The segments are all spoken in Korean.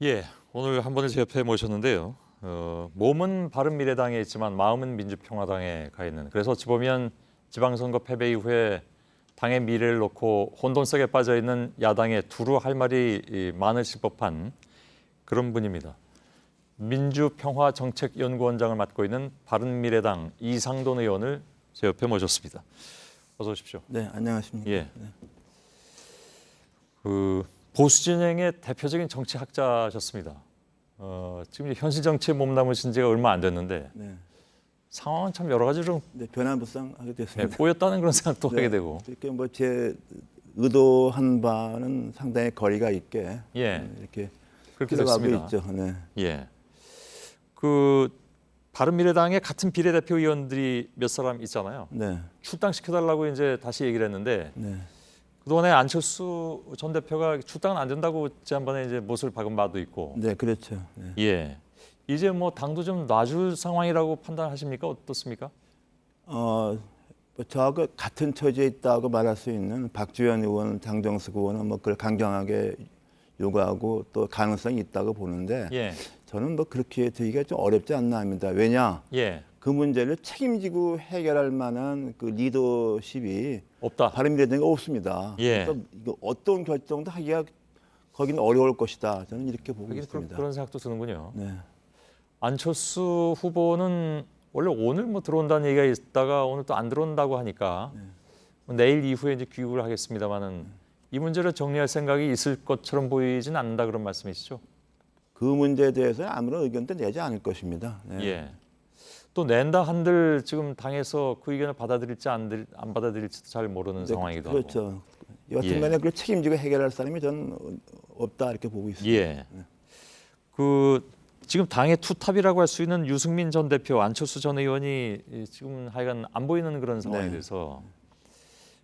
예, 오늘 한 번을 제 옆에 모셨는데요. 몸은 바른미래당에 있지만 마음은 민주평화당에 가 있는. 그래서 어찌 보면 지방선거 패배 이후에 당의 미래를 놓고 혼돈속에 빠져 있는 야당의 두루 할 말이 많으실 법한 그런 분입니다. 민주평화정책연구원장을 맡고 있는 바른미래당 이상돈 의원을 제 옆에 모셨습니다. 어서 오십시오. 네, 안녕하십니까. 예. 네. 보수 진영의 대표적인 정치학자셨습니다. 지금 현실 정치에 몸담으신 지가 얼마 안 됐는데 네. 상황은 참 여러 가지로 네, 변화무쌍하게 됐습니다. 꼬였다는 그런 생각도 네, 하게 되고. 이렇게 뭐 제 의도한 바는 상당히 거리가 있게 예, 이렇게 그렇게 흘러가고 됐습니다. 있죠. 네. 예, 바른미래당의 같은 비례대표 의원들이 몇 사람 있잖아요. 네. 출당시켜달라고 이제 다시 얘기를 했는데 네. 그동안에 안철수 전 대표가 출당은 안 된다고 지난번에 이제 못을 박은 바도 있고. 네, 그렇죠. 네. 예, 이제 뭐 당도 좀 놔줄 상황이라고 판단하십니까? 어떻습니까? 뭐 저하고 같은 처지에 있다고 말할 수 있는 박주현 의원, 장정숙 의원은 뭐 그걸 강경하게 요구하고 또 가능성이 있다고 보는데 예, 저는 뭐 그렇게 되기가 좀 어렵지 않나 합니다. 왜냐? 예, 그 문제를 책임지고 해결할 만한 그 리더십이 없다. 바른미래당이 없습니다. 예. 그래서 이거 어떤 결정도 하기가 거기는 어려울 것이다. 저는 이렇게 보고 하긴 있습니다. 그런 생각도 드는군요. 네, 안철수 후보는 원래 오늘 뭐 들어온다는 얘기가 있다가 오늘 또 안 들어온다고 하니까 뭐 내일 이후에 이제 귀국을 하겠습니다만은 이 문제를 정리할 생각이 있을 것처럼 보이진 않는다 그런 말씀이시죠? 그 문제에 대해서 아무런 의견도 내지 않을 것입니다. 네. 예. 또 낸다 한들 지금 당에서 그 의견을 받아들일지 안 받아들일지도 잘 모르는 네, 상황이기도 하고. 그렇죠. 여튼간에 그걸 책임지고 해결할 사람이 저는 없다 이렇게 보고 있습니다. 예. 지금 당의 투탑이라고 할 수 있는 유승민 전 대표, 안철수 전 의원이 지금 하여간 안 보이는 그런 상황에 네. 대해서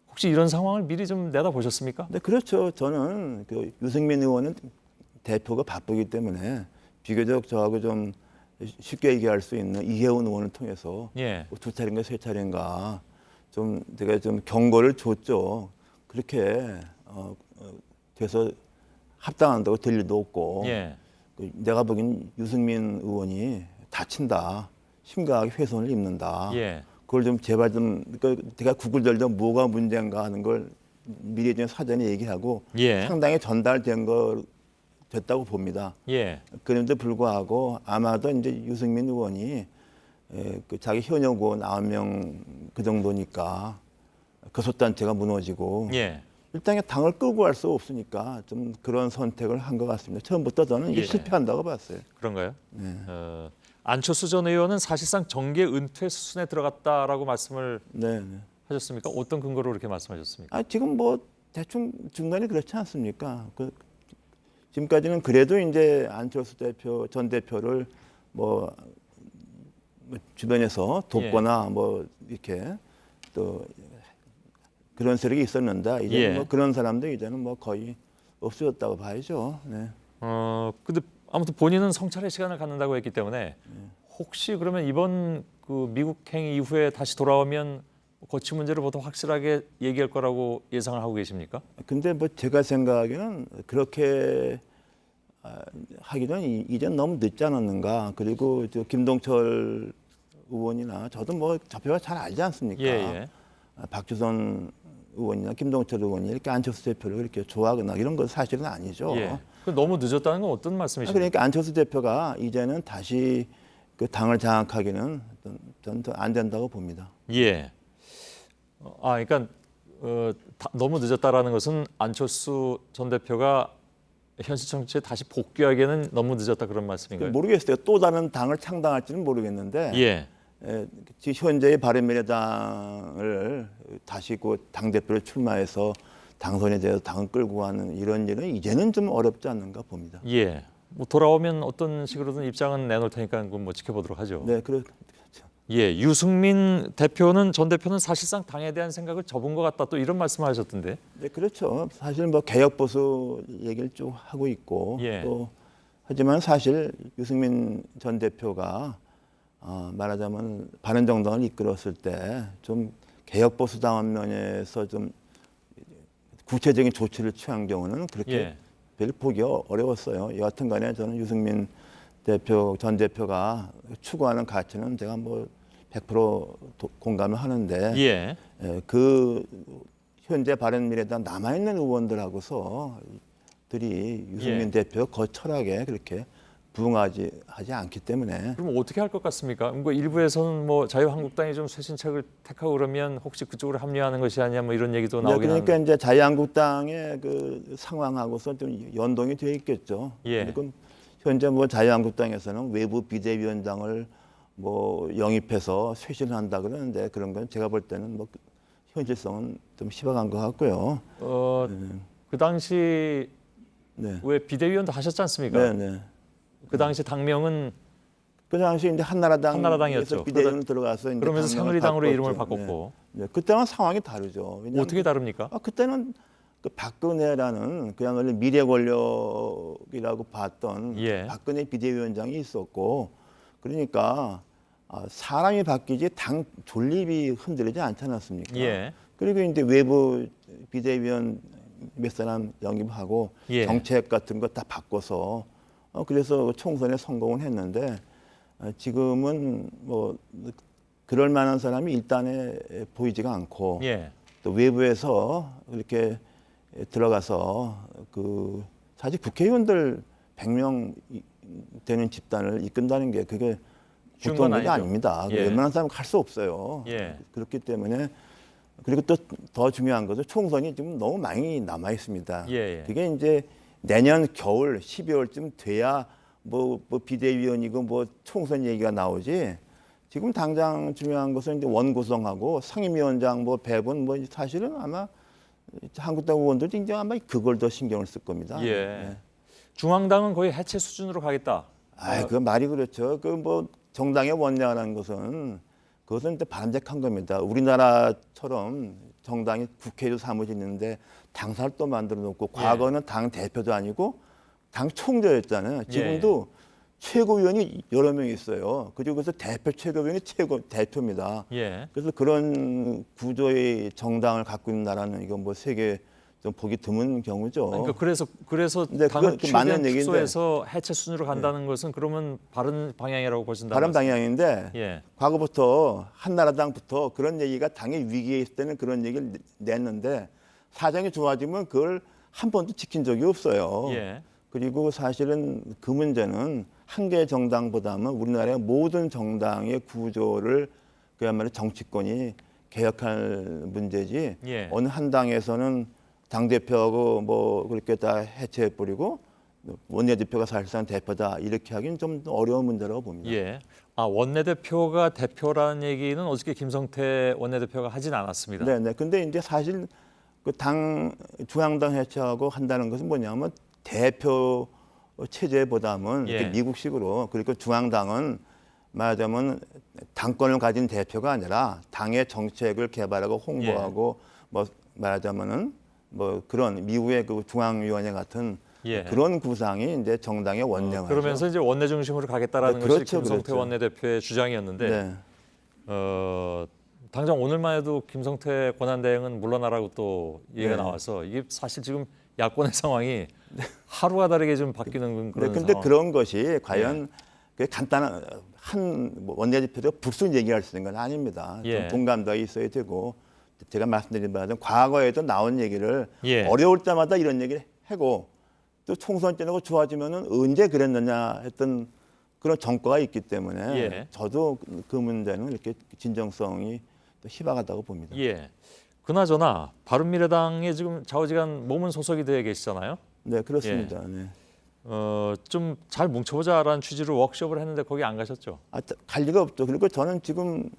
혹시 이런 상황을 미리 좀 내다 보셨습니까? 네, 그렇죠. 저는 그 유승민 의원은 대표가 바쁘기 때문에 비교적 저하고 좀 쉽게 얘기할 수 있는 이혜원 의원을 통해서 예. 두 차례인가 세 차례인가 좀 제가 좀 경고를 줬죠. 그렇게 돼서 합당한다고 될 일도 없고 예. 내가 보기엔 유승민 의원이 다친다. 심각하게 훼손을 입는다. 예. 그걸 좀 제발 좀 제가 구글들도 뭐가 문제인가 하는 걸 미리 좀 사전에 얘기하고 예. 상당히 전달된 거 됐다고 봅니다. 예. 그런데 불구하고 아마도 이제 유승민 의원이 그 자기 현역 의원 9명 그 정도니까 교섭단체가 무너지고 예. 일단 당을 끌고 갈 수 없으니까 좀 그런 선택을 한 것 같습니다. 처음부터 저는 이게 예. 실패한다고 봤어요. 그런가요? 네. 안철수 전 의원은 사실상 정계 은퇴 수순에 들어갔다라고 말씀을 네. 네. 하셨습니까? 어떤 근거로 그렇게 말씀하셨습니까? 지금 뭐 대충 중간에 그렇지 않습니까? 지금까지는 그래도 이제 안철수 대표 전 대표를 뭐 주변에서 돕거나 뭐 이렇게 또 그런 세력이 있었는데 이제 예. 뭐 그런 사람도 이제는 뭐 거의 없어졌다고 봐야죠. 네. 근데 아무튼 본인은 성찰의 시간을 갖는다고 했기 때문에 혹시 그러면 이번 그 미국행 이후에 다시 돌아오면 거치 문제를 보다 확실하게 얘기할 거라고 예상을 하고 계십니까? 근데 뭐 제가 생각하기에는 그렇게 하기는 이제 너무 늦지 않았는가. 그리고 저 김동철 의원이나 저도 뭐 좌표가 잘 알지 않습니까? 예. 박주선 의원이나 김동철 의원이 이렇게 안철수 대표를 이렇게 좋아하거나 이런 건 사실은 아니죠. 예. 그 너무 늦었다는 건 어떤 말씀이십니까? 그러니까 안철수 대표가 이제는 다시 그 당을 장악하기는 저는 더 안 된다고 봅니다. 예. 그러니까 너무 늦었다라는 것은 안철수 전 대표가 현실 정치에 다시 복귀하기에는 너무 늦었다 그런 말씀인가요? 모르겠어요. 또 다른 당을 창당할지는 모르겠는데 예. 지금 현재의 바른미래당을 다시 그 당 대표를 출마해서 당선이 돼서 당을 끌고 가는 이런 일은 이제는 좀 어렵지 않는가 봅니다. 예. 뭐 돌아오면 어떤 식으로든 입장은 내놓을 테니까 그건 뭐 지켜보도록 하죠. 네, 그렇죠. 예, 유승민 대표는 전 대표는 사실상 당에 대한 생각을 접은 것 같다 또 이런 말씀을 하셨던데. 네, 그렇죠. 사실 뭐 개혁 보수 얘기를 쭉 하고 있고 예. 또 하지만 사실 유승민 전 대표가 말하자면 바른정당을 이끌었을 때 좀 개혁 보수당원 면에서 좀 구체적인 조치를 취한 경우는 그렇게 예. 별로 보기 어려웠어요. 여하튼간에 저는 유승민 전 대표가 추구하는 가치는 제가 뭐 100% 공감을 하는데 예. 그 현재 바른미래당 남아있는 의원들하고서 들이 유승민 대표 그 철학에 그렇게 부응하지 않기 때문에 그럼 어떻게 할 것 같습니까? 뭐 일부에서는 뭐 자유한국당이 좀 쇄신책을 택하고 그러면 혹시 그쪽으로 합류하는 것이 아니냐 뭐 이런 얘기도 나오긴 그러니까 하는데. 이제 자유한국당의 그 상황하고서 좀 연동이 돼 있겠죠. 예. 그리고 현재 뭐 자유한국당에서는 외부 비대위원장을 뭐 영입해서 쇄신한다 그러는데 그런 건 제가 볼 때는 뭐 현실성은 좀 희박한 것 같고요. 그 당시 네. 왜 비대위원도 하셨지 않습니까? 네, 네. 그 당시 당명은 그 당시 이제 한나라당이었죠. 비대위원 들어가서 이제 그러면서 당명을 새누리당으로 이름을 바꿨죠. 바꿨고. 네. 네. 그때는 상황이 다르죠. 왜냐하면 어떻게 다릅니까? 그때는 그 박근혜라는 그야말로 미래 권력이라고 봤던 예. 박근혜 비대위원장이 있었고 그러니까 사람이 바뀌지 당 존립이 흔들리지 않지 않았습니까? 예. 그리고 이제 외부 비대위원 몇 사람 영입하고 예. 정책 같은 거 다 바꿔서 그래서 총선에 성공을 했는데 지금은 뭐 그럴 만한 사람이 일단에 보이지가 않고 예. 또 외부에서 이렇게 들어가서 그 사실 국회의원들 100명 되는 집단을 이끈다는 게 그게 쉬운 보통 건 일이 아니죠. 아닙니다. 예. 웬만한 사람 할 수 없어요. 예. 그렇기 때문에 그리고 또 더 중요한 것은 총선이 지금 너무 많이 남아 있습니다. 예. 그게 이제 내년 겨울 12월쯤 돼야 뭐 비대위원이고 뭐 총선 얘기가 나오지. 지금 당장 중요한 것은 이제 원구성하고 상임위원장 뭐 배분 뭐 사실은 아마 한국당 의원들도 이제 아마 그걸 더 신경을 쓸 겁니다. 예. 네. 중앙당은 거의 해체 수준으로 가겠다. 그 말이 그렇죠. 그 뭐 정당의 원내라는 것은 그것은 이제 바람직한 겁니다. 우리나라처럼 정당이 국회도 사무실 있는데 당사를 또 만들어 놓고 과거는 당 대표도 아니고 당 총재였잖아요. 지금도 최고위원이 여러 명 있어요. 그리고 그래서 대표 최고위원이 대표입니다. 예. 그래서 그런 구조의 정당을 갖고 있는 나라는 이거 뭐 세계 좀 보기 드문 경우죠. 그러니까 그래서 근데 당을 그건 맞는 최대한 얘기인데. 축소해서 해체 수준으로 간다는 것은 그러면 바른 방향이라고 보신다는 다른 말씀? 방향인데 예. 과거부터 한나라당부터 그런 얘기가 당의 위기에 있을 때는 그런 얘기를 냈는데 사정이 좋아지면 그걸 한 번도 지킨 적이 없어요. 예. 그리고 사실은 그 문제는 한 개의 정당보다는 우리나라의 모든 정당의 구조를 그야말로 정치권이 개혁할 문제지 예. 어느 한 당에서는 당대표하고 뭐 그렇게 다 해체해버리고 원내대표가 사실상 대표다 이렇게 하기는 좀 어려운 문제라고 봅니다. 예. 원내대표가 대표라는 얘기는 어저께 김성태 원내대표가 하진 않았습니다. 네. 근데 이제 사실 그 당 중앙당 해체하고 한다는 것은 뭐냐면 대표 체제보다는 이렇게 미국식으로 그리고 중앙당은 말하자면 당권을 가진 대표가 아니라 당의 정책을 개발하고 홍보하고 뭐 말하자면은 뭐 그런 미국의 그 중앙위원회 같은 그런 구상이 이제 정당의 원내화죠. 그러면서 이제 원내 중심으로 가겠다라는 것이 그렇죠, 김성태 그렇죠. 원내대표의 주장이었는데 당장 오늘만 해도 김성태 권한대행은 물러나라고 또 얘기가 나와서 이게 사실 지금 야권의 상황이 하루가 다르게 좀 바뀌는 그런 근데 상황. 그런 것이 과연 그 간단한 한 원내대표도 불순 얘기할 수 있는 건 아닙니다. 좀 공감도 있어야 되고 제가 말씀드린 바처럼 과거에도 나온 얘기를 어려울 때마다 이런 얘기를 하고 또 총선 때하고 좋아지면은 언제 그랬느냐 했던 그런 정과가 있기 때문에 저도 그 문제는 이렇게 진정성이 또 희박하다고 봅니다. 예. 그나저나 바른미래당에 지금 좌우지간 몸은 소속이 되어 계시잖아요. 네, 그렇습니다. 네. 좀 잘 뭉쳐보자라는 취지로 워크숍을 했는데 거기 안 가셨죠? 갈 리가 없죠. 그리고 저는 지금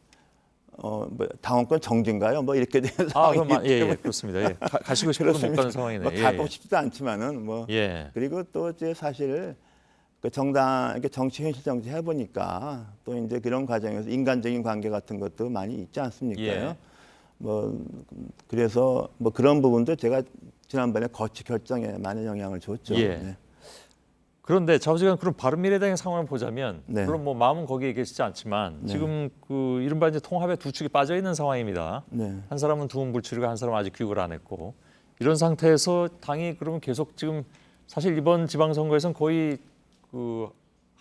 뭐 당원권 정지인가요? 뭐 이렇게 된 상황이기 때문에 그렇습니다. 예. 가시고 싶어도 못 가는 상황이네. 가고 싶지도 않지만은 뭐 그리고 또 이제 사실 그 정당 이렇게 정치 현실 정치 해보니까 또 이제 그런 과정에서 인간적인 관계 같은 것도 많이 있지 않습니까? 뭐 그래서 뭐 그런 부분도 제가 지난번에 거치 결정에 많은 영향을 줬죠. 네. 그런데 좌우지간 그런 바른미래당의 상황을 보자면 물론 뭐 마음은 거기에 계시지 않지만 지금 그 이른바 이제 통합의 두 축이 빠져 있는 상황입니다. 한 사람은 두음 불출이고 한 사람은 아직 귀국을 안 했고 이런 상태에서 당이 그러면 계속 지금 사실 이번 지방선거에서는 거의 그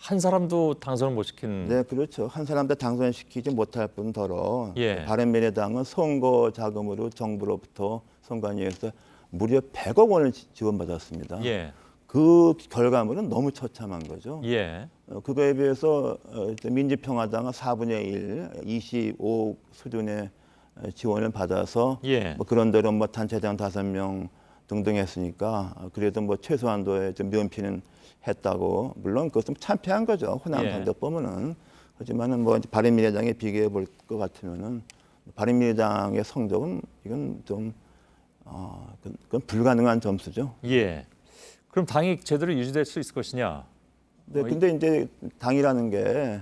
한 사람도 당선을 못 시킨. 네, 그렇죠. 한 사람도 당선시키지 못할 뿐더러 예. 바른미래당은 선거 자금으로 정부로부터 선관위에서 무려 100억 원을 지원받았습니다. 예. 그 결과물은 너무 처참한 거죠. 예. 그거에 비해서 민주평화당은 4분의 1, 25억 수준의 지원을 받아서 예. 뭐 그런대로 뭐 단체장 5명 등등 했으니까 그래도 뭐 최소한도의 좀 면피는 했다고. 물론 그것은 참패한 거죠. 호남 예. 단독법은. 하지만은 뭐 바른미래당에 비교해 볼 것 같으면은 바른미래당의 성적은 이건 좀 그건 불가능한 점수죠. 예. 그럼 당이 제대로 유지될 수 있을 것이냐? 네, 근데 이제 당이라는 게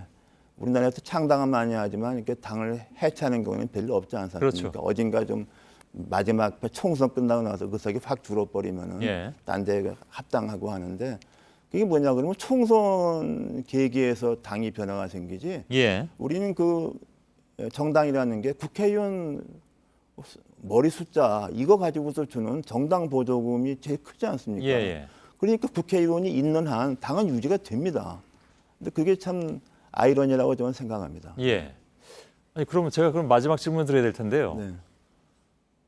우리나라에서 창당은 많이 하지만 이렇게 당을 해체하는 경우는 별로 없지 않습니까? 그렇죠. 어딘가 좀 마지막 총선 끝나고 나서 그 석이 확 줄어버리면은 예. 딴 데 합당하고 하는데 그게 뭐냐 그러면 총선 계기에서 당이 변화가 생기지. 예. 우리는 그 정당이라는 게 국회의원 머리 숫자 이거 가지고서 주는 정당 보조금이 제일 크지 않습니까? 예. 예. 그러니까 국회의원이 있는 한 당은 유지가 됩니다. 근데 그게 참 아이러니라고 저는 생각합니다. 예. 아니 그러면 제가 그럼 마지막 질문을 드려야 될 텐데요. 네.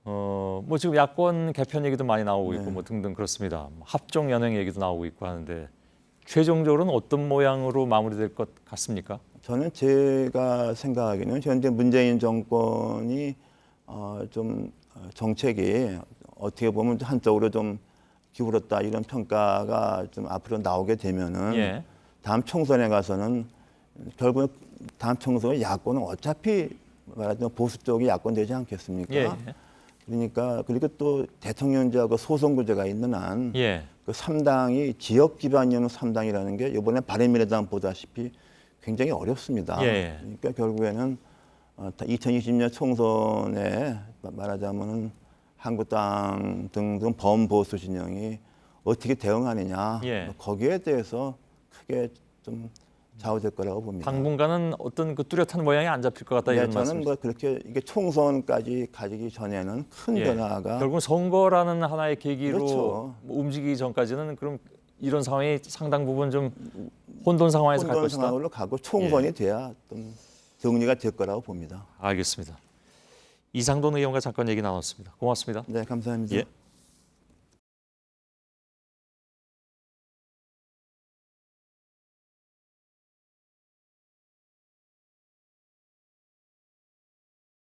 뭐 지금 야권 개편 얘기도 많이 나오고 있고 네. 뭐 등등 그렇습니다. 합종 연행 얘기도 나오고 있고 하는데 최종적으로는 어떤 모양으로 마무리될 것 같습니까? 저는 제가 생각하기에는 현재 문재인 정권이 좀 정책이 어떻게 보면 한쪽으로 좀 기울었다 이런 평가가 좀 앞으로 나오게 되면은 예. 다음 총선에 가서는 결국 다음 총선에 야권은 어차피 말하자면 보수 쪽이 야권 되지 않겠습니까? 예. 그러니까 그리고 또 대통령제하고 소선구제가 있는 한 예. 그 3당이 지역 기반이는 3당이라는 게 이번에 바른미래당 보다시피 굉장히 어렵습니다. 예. 그러니까 결국에는 2020년 총선에 말하자면은 한국당 등등 범보수 진영이 어떻게 대응하느냐 예. 거기에 대해서 크게 좀 좌우될 거라고 봅니다. 당분간은 어떤 그 뚜렷한 모양이 안 잡힐 것 같다 네, 이런 저는 말씀이죠. 뭐 그렇게 이게 총선까지 가지기 전에는 큰 예. 변화가 결국 선거라는 하나의 계기로 그렇죠. 뭐 움직이기 전까지는 그럼 이런 상황이 상당 부분 좀 혼돈 상황에서 갈 혼돈 것이다. 상황으로 가고 총선이 돼야 좀 정리가 될 거라고 봅니다. 알겠습니다. 이상돈 의원과 잠깐 얘기 나눴습니다. 고맙습니다. 네, 감사합니다. 예.